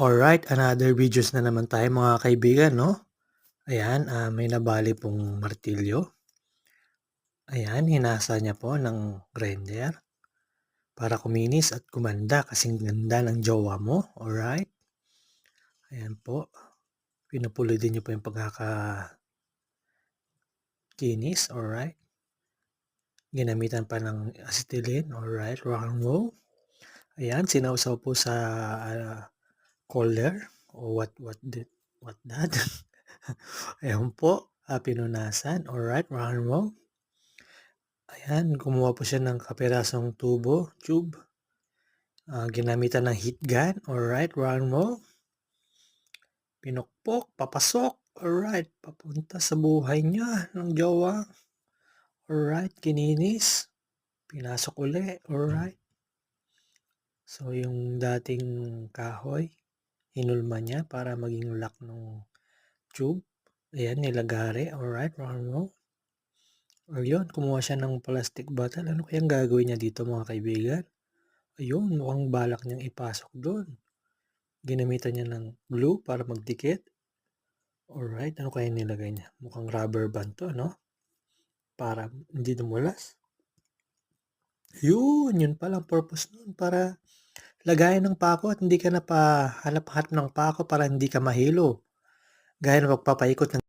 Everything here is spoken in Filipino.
Alright, another videos na naman tayo mga kaibigan 'no. Ayan, may nabali pong martilyo. Ayan, hinasa niya po ng grinder para kuminis at gumanda kasing ganda ng jowa mo, alright. Ayan po, pinupulidin niyo po yung pagkakakinis, alright. Ginamitan pa ng acetylene, alright, rock and roll. Ayan, sinausaw po sa cooler o what that. Ayan po, pinunasan, alright, rock and roll. Ayan, kumuha po siya ng kapirasong tube. Ginamitan ng heat gun, alright, rock and roll. Pinukpok, papasok, alright, papunta sa buhay niya ng jowa. Alright, kininis, pinasok uli, alright. So, yung dating kahoy, hinulma niya para maging lock ng tube. Ayan, nilagari, alright, rock and roll. Ayun, kumuha siya ng plastic bottle. Ano kayang gagawin niya dito mga kaibigan? Ayun, mukhang balak niyang ipasok doon. Ginamitan niya ng glue para magdikit. Alright, ano kaya nilagay niya? Mukhang rubber band to, no? Para hindi dumulas. Yun palang purpose nun. Para lagayan ng pako at hindi ka na pa hanap-hanap ng pako para hindi ka mahilo. Gaya ng pagpapaikot ng